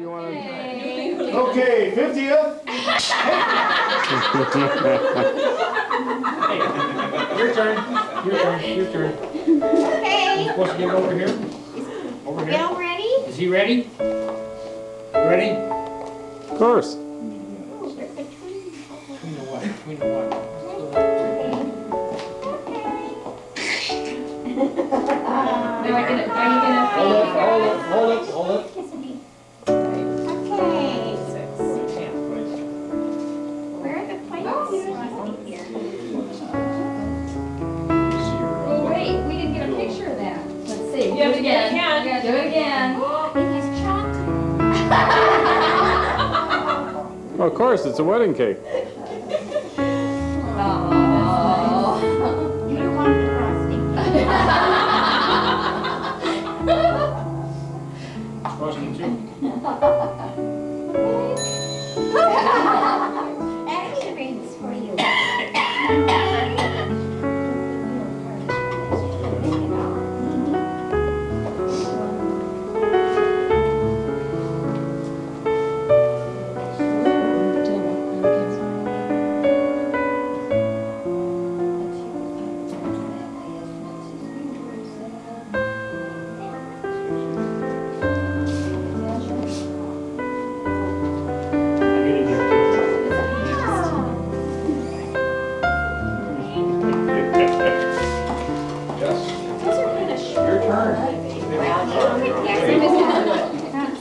you want to? Okay, 50th. Hey, your turn. Your turn. Your turn. Okay. You're supposed to get over here. Over here. Bill ready? Is he ready? Ready? Of course. Between the what? Between the what? Are you gonna Hold it, hold it, hold it, hold it. Okay. Where are the plates? Here. Oh, wait, we didn't get a picture of that. Let's see. You have to get it again. Yeah, do it again. It is chocolate. Well, of course, it's a wedding cake. Oh. You don't want the frosting. Frosting too. Actually, rings for you. Your turn.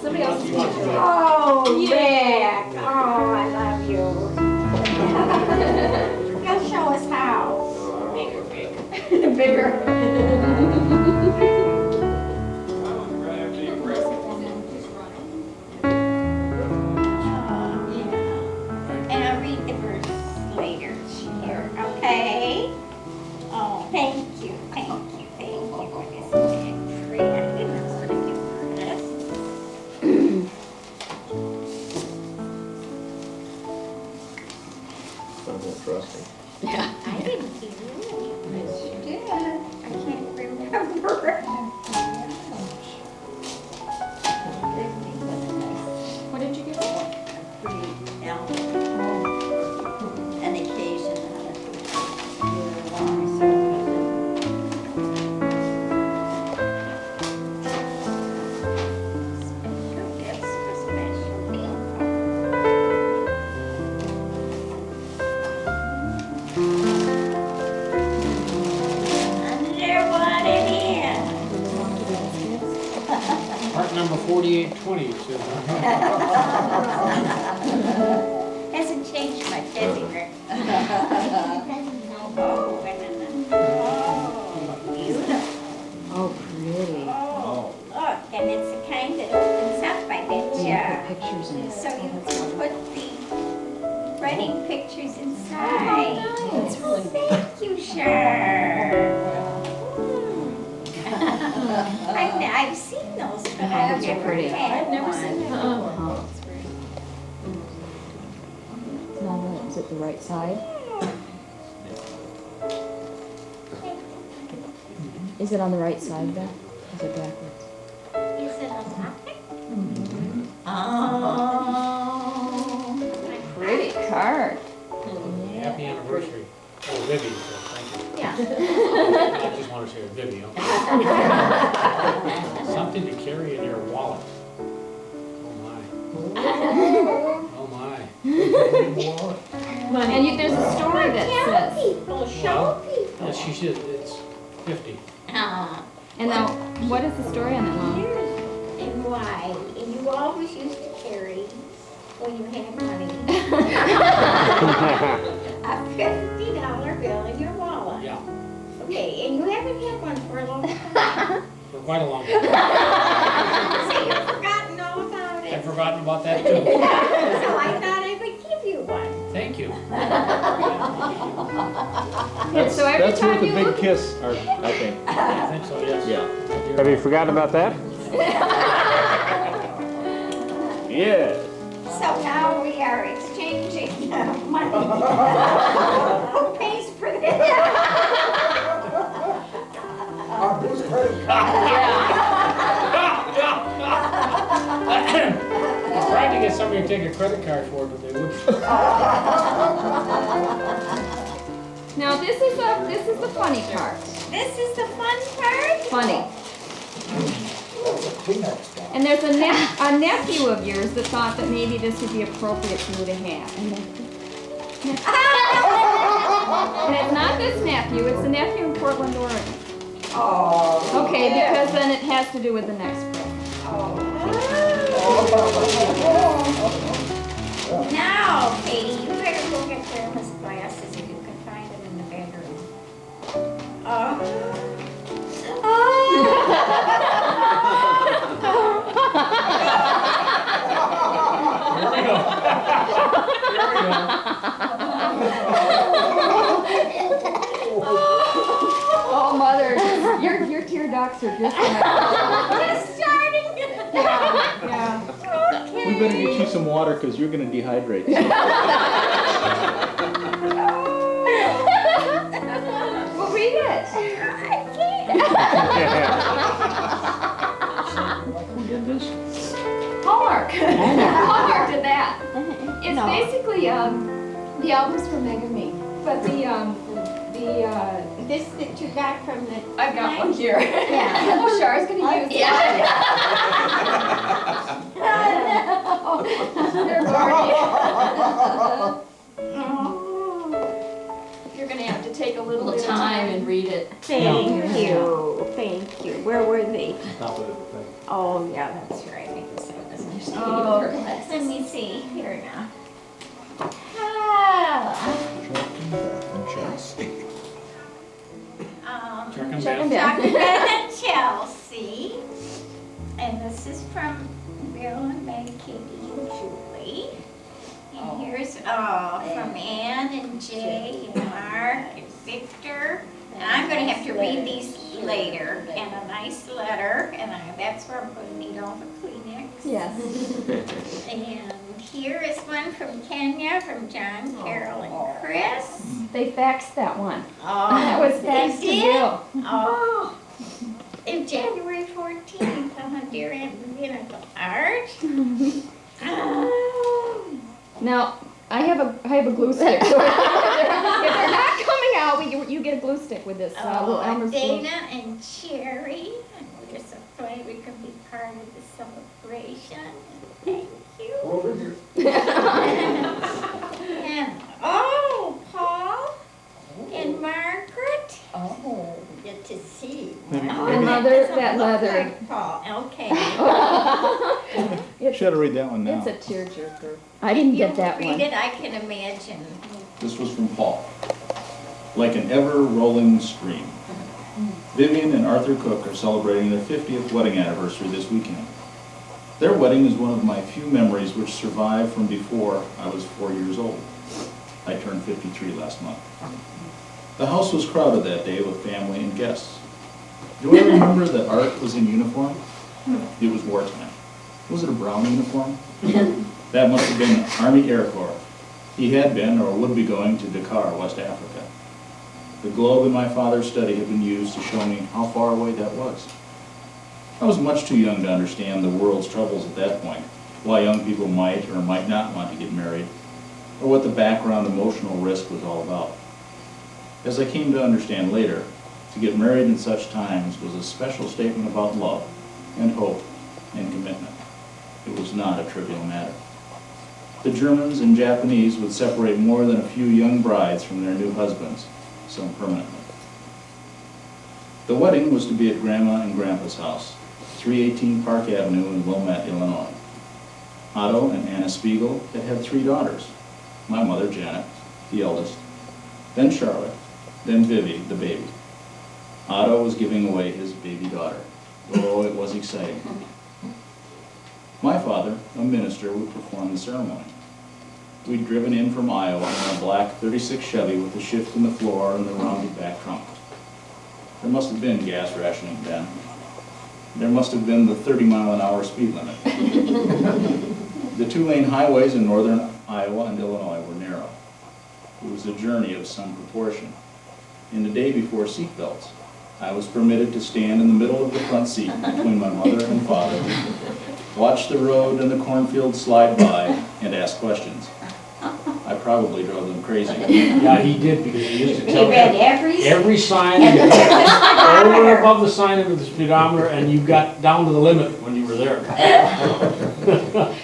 Somebody else is going to do it. Oh, Rick. Oh, I love you. Go show us how. Bigger. And I'll read the verse later here, okay? Oh, thank you, thank you, thank you for this big tree. I didn't want to do this. Trusting. I didn't see you. Yes, you did. I can't remember. What did you get? Pretty elm. An occasion. Special gifts for special people. Wonder what it is. Part number 4820, it says. Hasn't changed much, has it, Rick? Oh, wait a minute. Oh, beautiful. Oh, pretty. Oh, look, and it's the kind that opens up, I bet You ya. put pictures in it. So you can put the wedding pictures inside. That's really neat. Thank you, Shar. I've seen those, but Yeah, I've those are never pretty. had I've never one. seen that. Uh-huh. Now, is it the right side? Is it on the right side, Beth? Is it backwards? Is it a locket? Oh. Pretty card. Happy anniversary. Oh, Vivi, so thank you. Yeah. I just want to say Vivi. Okay? Something to carry in your wallet. Oh my. Oh my. And there's a story that Tell says, people, show people. Yes, she should. It's 50. and now, what is the story on that, Mom? And why? And you always used to carry, when you had money, a $50 bill in your wallet. Yeah, Okay, and you haven't had one for a long time. for quite a long time. So you've forgotten all about I've it. forgotten about that too. So I thought I would give you one. Thank you. That's, So every that's time worth a you big look- kiss, I think. I think so, yes. Yeah. Have you forgotten about that? Yeah. So now we are exchanging money. Who pays for this? Our booze credit card. get somebody to take a credit card for it, but they wouldn't. Now this is the funny part. This is the fun part? Funny. And there's a nephew of yours that thought that maybe this would be appropriate for you to have. And it's not this nephew, it's the nephew in Portland, Oregon. Oh. Okay, because then it has to do with the next present. Now, Katie, you better go get Grandma's glasses if you can find them in the bedroom. Here we go. Here we go. Oh, Mother, your tear ducts are just Just starting. yeah. We better get you some water because you're going to dehydrate. Well, read it. Who did this? Hallmark. Hallmark did that. It's No. basically the albums from Meg and Me, but This that you got from the. I've got one here. Yeah. Oh, Char's gonna use it. They're Barney. You're gonna have to take a little bit of time and read it. Thank you. Thank you. Where were they? Top of the thing. Oh, yeah, that's right. I guess I wasn't. Oh, Let me see. Here now. Ah. Chuck 'em Check down. them down. Dr. Ben and Chelsea. And this is from Bill and Meg, Katie and Julie. And here's from Ann and Jay and Mark and Victor. And I'm going to have to read these later. And a nice letter. And that's where I'm going to need all the Kleenex. Yes. And here is one from Kenya, from John, Carol, and Chris. They faxed that one. Oh, That was they faxed to did? Bill. Oh, in January 14th, dear Aunt Vivi and Uncle Art. Oh. Now, I have a glue stick. So if they're not coming out, you get a glue stick with this little Elmer's glue. Dana and Cherry, and we're so glad we could be part of the celebration. Thank you. Over here. And Paul and Margaret. Oh, good to see. And leather, that leather. Paul, okay. It's, Should have read that one now. it's a tearjerker. I didn't get that You one. read it, I can imagine. This was from Paul. Like an ever-rolling stream. Vivian and Arthur Cook are celebrating their 50th wedding anniversary this weekend. Their wedding is one of my few memories which survived from before I was 4 years old. I turned 53 last month. The house was crowded that day with family and guests. Do I remember that Art was in uniform? It was wartime. Was it a brown uniform? That must have been Army Air Corps. He had been or would be going to Dakar, West Africa. The globe in my father's study had been used to show me how far away that was. I was much too young to understand the world's troubles at that point, why young people might or might not want to get married, or what the background emotional risk was all about. As I came to understand later, to get married in such times was a special statement about love and hope and commitment. It was not a trivial matter. The Germans and Japanese would separate more than a few young brides from their new husbands, some permanently. The wedding was to be at Grandma and Grandpa's house, 318 Park Avenue in Wilmette, Illinois. Otto and Anna Spiegel had 3 daughters. My mother, Janet, the eldest, then Charlotte, then Vivi, the baby. Otto was giving away his baby daughter. Oh, it was exciting. My father, a minister, would perform the ceremony. We'd driven in from Iowa in a black 36 Chevy with a shift in the floor and the rounded back trunk. There must have been gas rationing then. There must have been the 30-mile-an-hour speed limit. The 2-lane highways in northern Iowa and Illinois were narrow. It was a journey of some proportion. In the day before seatbelts, I was permitted to stand in the middle of the front seat between my mother and father watch the road and the cornfield slide by, and ask questions. I probably drove them crazy. Yeah, he did, because he used to He tell read every. every sign, And the over and speedometer. above the sign of the speedometer, and you got down to the limit when you were there.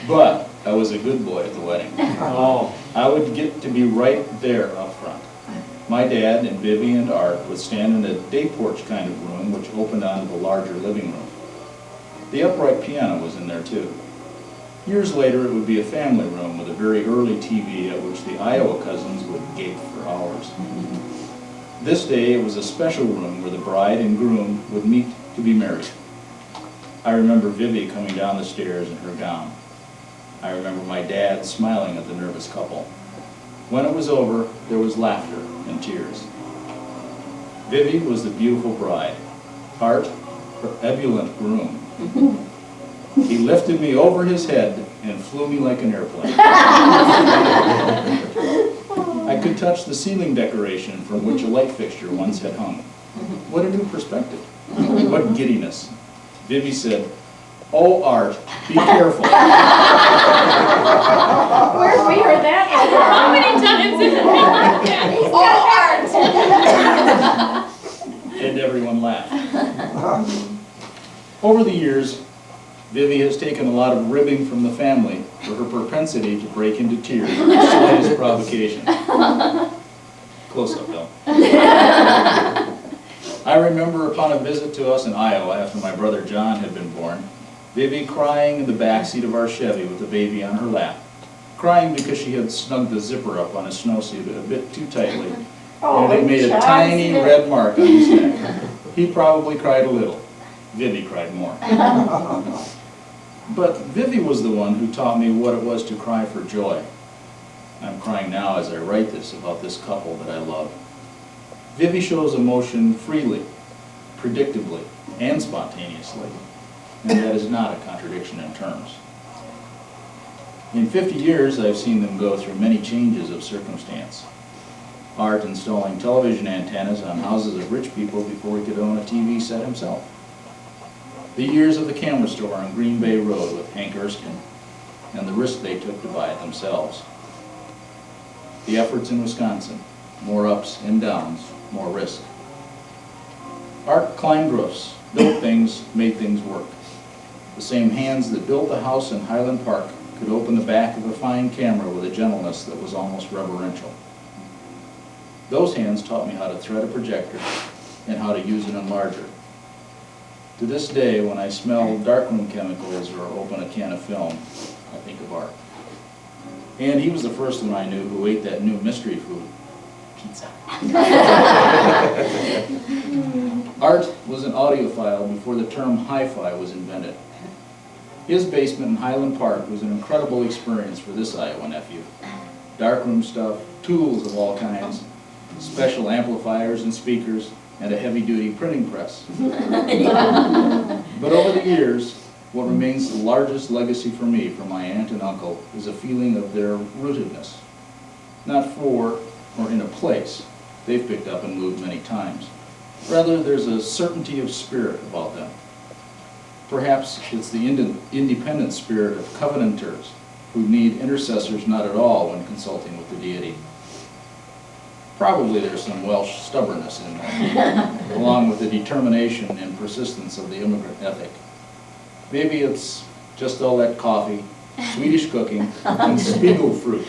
But I was a good boy at the wedding. Oh, I would get to be right there up front. My dad and Vivi and Art would stand in a day porch kind of room which opened onto the larger living room. The upright piano was in there too. Years later, it would be a family room with a very early TV at which the Iowa cousins would gape for hours. This day, it was a special room where the bride and groom would meet to be married. I remember Vivi coming down the stairs in her gown. I remember my dad smiling at the nervous couple. When it was over, there was laughter and tears. Vivi was the beautiful bride. Art, her ebullient groom. He lifted me over his head and flew me like an airplane. I could touch the ceiling decoration from which a light fixture once had hung. What a new perspective. What giddiness. Vivi said, "Oh, Art, be careful." Where have we heard that? How many times is it? And everyone laughed. Over the years, Vivi has taken a lot of ribbing from the family for her propensity to break into tears at the slightest provocation. Close up, though. I remember upon a visit to us in Iowa after my brother John had been born, Vivi crying in the back seat of our Chevy with the baby on her lap, crying because she had snugged the zipper up on his snowsuit a bit too tightly, and it made a tiny red mark on his neck. He probably cried a little. Vivi cried more. But Vivi was the one who taught me what it was to cry for joy. I'm crying now as I write this about this couple that I love. Vivi shows emotion freely, predictably, and spontaneously, and that is not a contradiction in terms. In 50 years, I've seen them go through many changes of circumstance. Art installing television antennas on houses of rich people before he could own a TV set himself. The years of the camera store on Green Bay Road with Hank Erskine, and the risk they took to buy it themselves. The efforts in Wisconsin, more ups and downs, more risk. Art climbed roofs, built things, made things work. The same hands that built the house in Highland Park could open the back of a fine camera with a gentleness that was almost reverential. Those hands taught me how to thread a projector and how to use an enlarger. To this day, when I smell darkroom chemicals or open a can of film, I think of Art. And he was the first one I knew who ate that new mystery food, pizza. Art was an audiophile before the term hi-fi was invented. His basement in Highland Park was an incredible experience for this Iowa nephew. Darkroom stuff, tools of all kinds, special amplifiers and speakers, and a heavy-duty printing press. But over the years, what remains the largest legacy for me from my aunt and uncle is a feeling of their rootedness. Not for or in a place they've picked up and moved many times. Rather, there's a certainty of spirit about them. Perhaps it's the independent spirit of covenanters who need intercessors not at all when consulting with the deity. Probably there's some Welsh stubbornness in there, along with the determination and persistence of the immigrant ethic. Maybe it's just all that coffee, Swedish cooking, and spiegel fruit.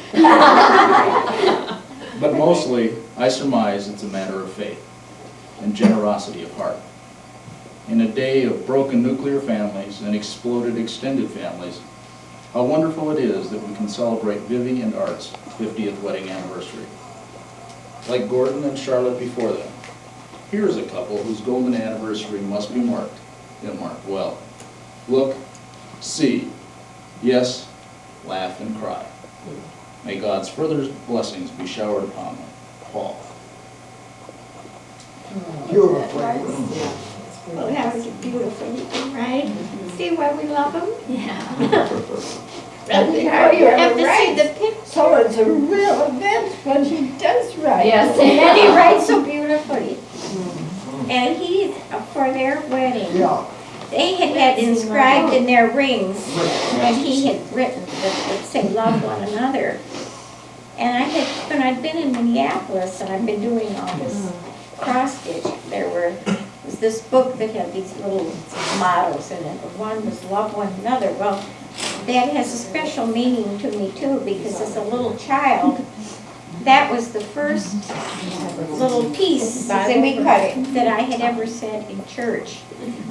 But mostly, I surmise it's a matter of faith and generosity of heart. In a day of broken nuclear families and exploded extended families, how wonderful it is that we can celebrate Vivi and Art's 50th wedding anniversary. Like Gordon and Charlotte before them, here's a couple whose golden anniversary must be marked, and marked well. Look, see, yes, laugh and cry. May God's further blessings be showered upon them. Paul. Beautiful. Well, that was beautiful, right? See why we love him? Yeah. Oh, you have to see the picture. So it's a real event when he does write. Yes, and then he writes so beautifully. And he's for their wedding. Yeah. they had inscribed in their rings, and he had written that would say, love one another. And when I'd been in Minneapolis and I'd been doing all this cross stitch, was this book that had these little mottos in it. One was love one another. Well, that has a special meaning to me too, because as a little child, that was the first little piece that I had ever said in church.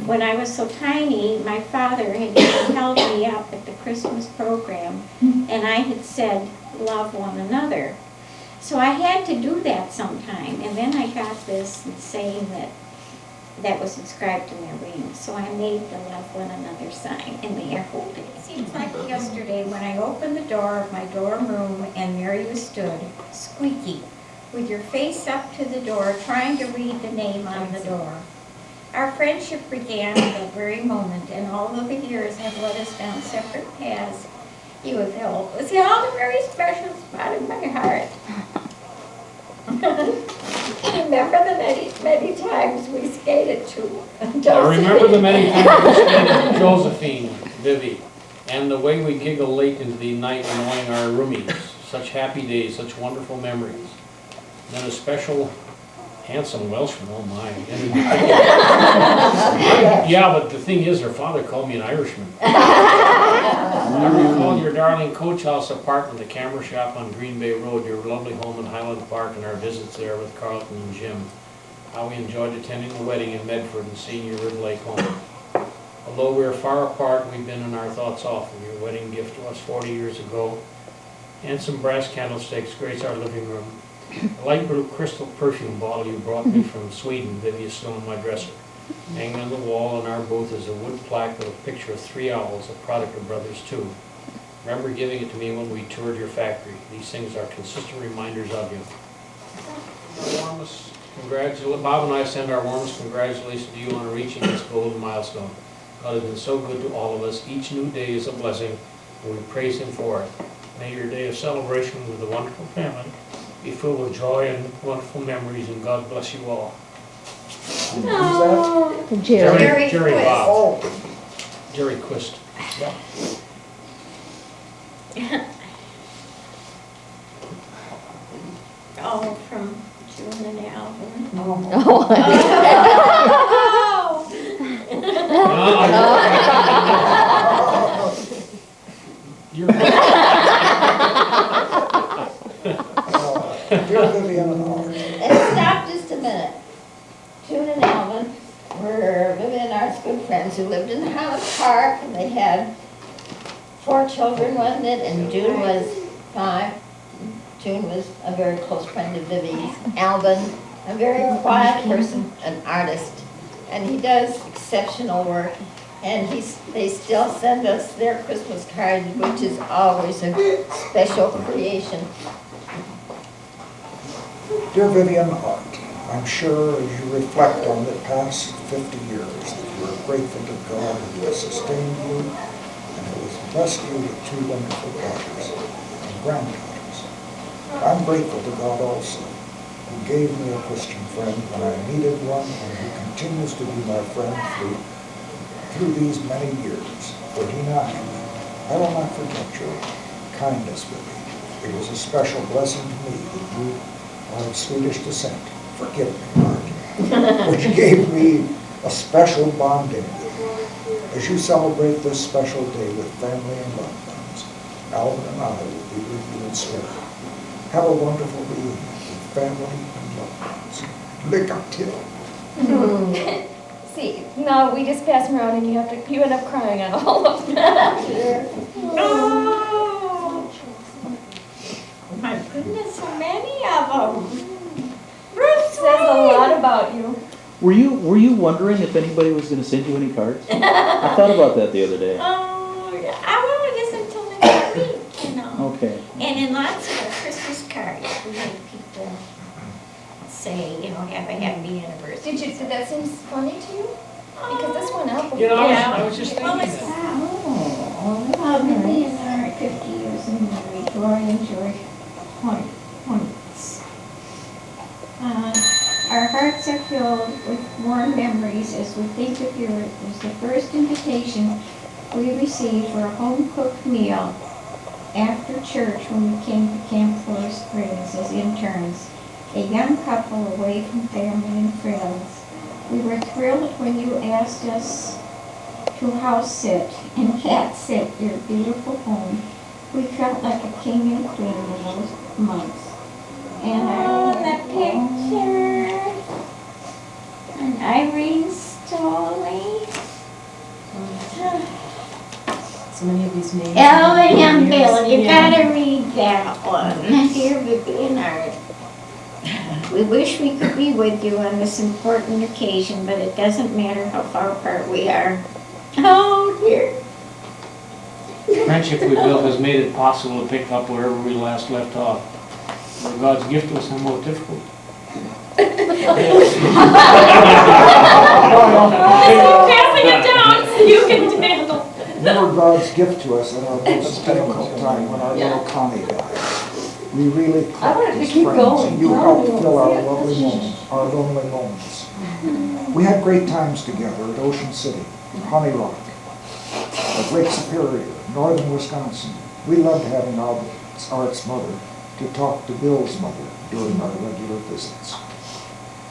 When I was so tiny, my father had held me up at the Christmas program, and I had said, love one another. So I had to do that sometime, and then I got this saying that was inscribed in their rings. So I made the love one another sign, and they are holding it. Seems like yesterday when I opened the door of my dorm room and there you stood, squeaky, with your face up to the door, trying to read the name on the door. Our friendship began at that very moment, and although the years have led us down separate paths, you have held was held a very special spot in my heart. Remember the many times we skated to I remember the many times we skated to Josephine, Vivi, and the way we giggled late into the night annoying our roomies. Such happy days, such wonderful memories. And then a special handsome Welshman, oh my. Yeah, but the thing is, her father called me an Irishman. I recall your darling coach house apartment, the camera shop on Green Bay Road, your lovely home in Highland Park, and our visits there with Carlton and Jim. How we enjoyed attending the wedding in Medford and seeing your Rib Lake home. Although we are far apart, we've been in our thoughts often. Your wedding gift to us 40 years ago, and some brass candlesticks grace our living room. A light blue crystal perfume bottle you brought me from Sweden, Vivi, is still in my dresser. Hanging on the wall in our booth is a wood plaque with a picture of 3 owls, a product of Brothers 2. Remember giving it to me when we toured your factory. These things are consistent reminders of you. Bob and I send our warmest congratulations to you on reaching this golden milestone. God has been so good to all of us. Each new day is a blessing, and we praise Him for it. May your day of celebration with a wonderful family be filled with joy and wonderful memories, and God bless you all. Oh. Jerry. Jerry Bob. Oh. Jerry Quist. Yeah. Oh, from June and Alvin. Oh. You're Dear Vivian and Art, And stop just a minute. June and Alvin were Vivian and Art's good friends who lived in Highland Park, and they had 4 children, wasn't it? And June was 5. June was a very close friend of Vivi's. Alvin, a very quiet person, an artist, and he does exceptional work. And they still send us their Christmas cards, which is always a special creation. Dear Vivian Art, I'm sure as you reflect on the past 50 years that you are grateful to God who has sustained you and who has blessed you with 2 wonderful daughters and granddaughters. I'm grateful to God also, who gave me a Christian friend when I needed one and who continues to be my friend through these many years. 49. I will not forget your kindness with me. It was a special blessing to me that you are of Swedish descent. Forgive me, Mark. Which gave me a special bonding with you. As you celebrate this special day with family and loved ones, Alvin and I will be with you in spirit. Have a wonderful reunion with family and loved ones. Lycka till. See, no, we just pass them around and you end up crying on all of them. Oh, my goodness, so many of them. Bruce Says a lot about you. Were you wondering if anybody was going to send you any cards? I thought about that the other day. Oh, I wanted this until next week, you know. Okay. And in lots of Christmas cards, we had people say, you know, have a happy anniversary. Did that seem funny to you? Because this went out before. You know, Yeah. I was just thinking Well, it's- that. Well, Vivi and I are 50 years and married. Gloria and George Points. Our hearts are filled with warm memories as we think of you as the first invitation we received for a home-cooked meal after church when we came to Camp Forest Springs as interns, a young couple away from family and friends. We were thrilled when you asked us to house sit and cat sit your beautiful home. We felt like a king and queen in those months. And the picture. And Irene Stoley. So many of these names. Ellen and Bill, you Yeah. gotta read that one. Dear Vivi and Art. We wish we could be with you on this important occasion, but it doesn't matter how far apart we are. Oh dear. The friendship we built has made it possible to pick up wherever we last left off. Where God's gift was somewhat difficult. Passing it down so you can handle. You were God's gift to us at our most difficult time when our little Connie died. We really I wanted clicked to as keep friends, going. and you helped fill our lovely moments, our lonely moments. We had great times together at Ocean City, Honey Rock, at Lake Superior, northern Wisconsin. We loved having Art's mother to talk to Bill's mother during our regular visits.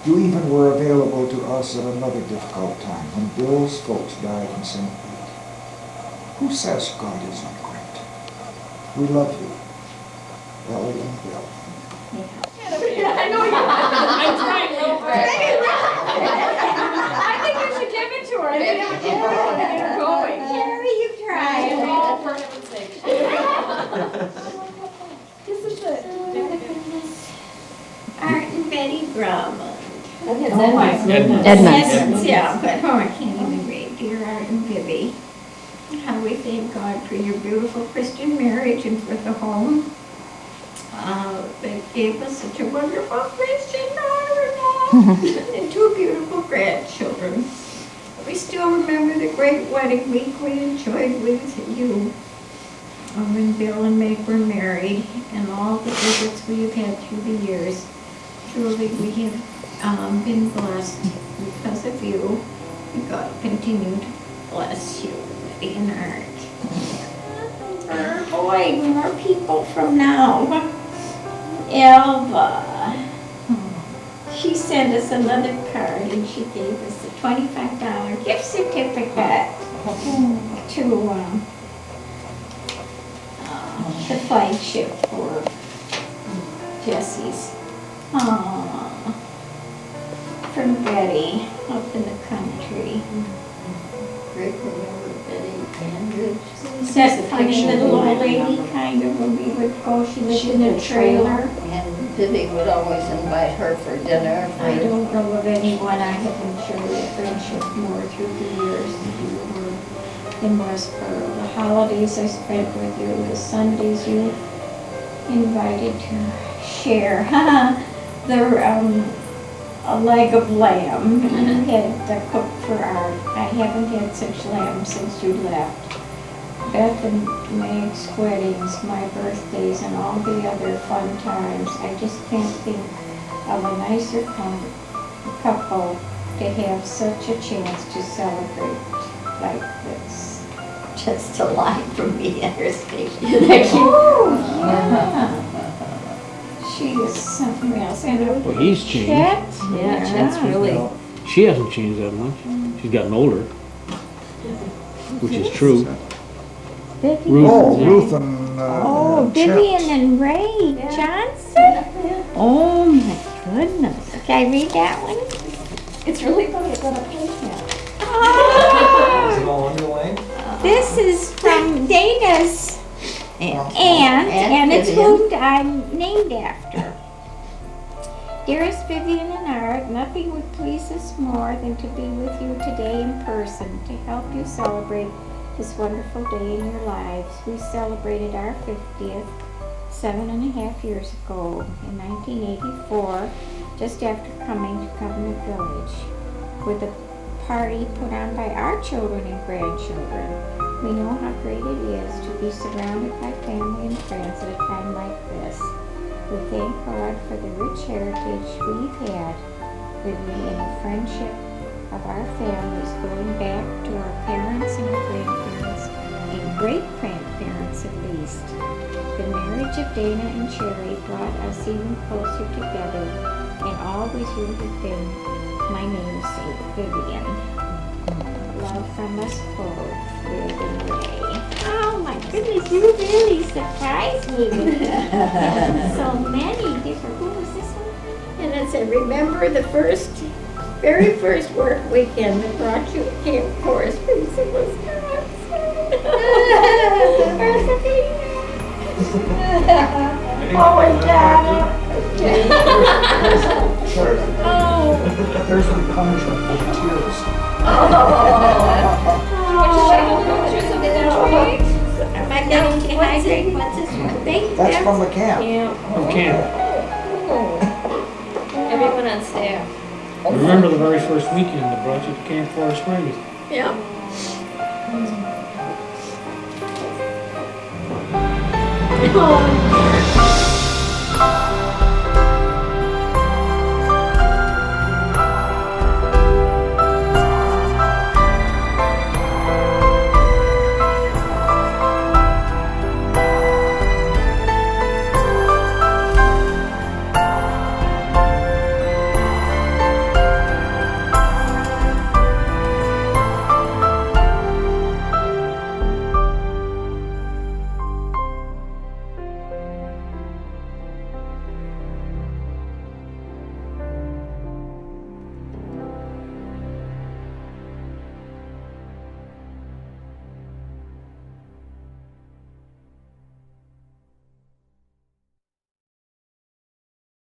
You even were available to us at another difficult time when Bill's folks died in St. Pete. Who says God isn't great? We love you, Ellie and Bill. I know you. I'm trying real hard. I think you should give it to her. I think it would keep her and get her going. Carrie, you tried. Oh, for heaven's sake. This is it. Art and Betty Drummond. Oh my goodness. Edmonds, yeah, but I can't even read. Dear Art and Vivi, how we thank God for your beautiful Christian marriage and for the home that gave us such a wonderful Christian daughter-in-law and two beautiful grandchildren. We still remember the great wedding week we enjoyed with you when Bill and Meg were married and all the visits we have had through the years. Truly, we have been blessed because of you. And God continue to bless you, Betty and Art. Boy, more people from now. Elva. She sent us another card and she gave us a $25 gift certificate to the flagship for Jesse's. From Betty up in the country. Great to remember Betty Andrews. That funny little old lady kind of when we would go, she lived in a trailer. And Vivi would always invite her for dinner. I don't know of anyone I have enjoyed a friendship more through the years than you were in Westboro. The holidays I spent with you, the Sundays you invited to share. A leg of lamb you had cooked for Art. I haven't had such lamb since you left. Beth and Meg's weddings, my birthdays, and all the other fun times. I just can't think of a nicer couple to have such a chance to celebrate like this. Just a line from the interstation. Oh, yeah. She is something else. And Well, he's changed. Chet? Yeah, Chet's really. She hasn't changed that much. She's gotten older, which is true. Vivi. Ruth. Oh, Ruth and Oh, Chet. Vivian and Ray Johnson? Oh my goodness. Can I read that one? It's really funny. It's on a page now. Oh, all underlined? this is from Dana's aunt, Aunt and it's Vivian. whom I'm named after. Dearest Vivian and Art, nothing would please us more than to be with you today in person to help you celebrate this wonderful day in your lives. We celebrated our 50th 7.5 years ago in 1984, just after coming to Covenant Village, with a party put on by our children and grandchildren. We know how great it is to be surrounded by family and friends at a time like this. We thank God for the rich heritage we've had with me in the friendship of our families going back to our parents and grandparents and great-grandparents at least. The marriage of Dana and Sherry brought us even closer together, and always you have been my namesake, Vivian. Love from us both, Will and Ray. Oh my goodness, you really surprised me with so many different. Who was this one? And it said, remember the very first work weekend that brought you to Camp Forest Base in Wisconsin. Oh, and Donna. Oh. There's the punishment for tears. Am I getting dehydrated? What's this one? That's from the camp. From camp. Everyone on staff. Remember the very first weekend that brought you to Camp Forest Springs? Yeah. Oh,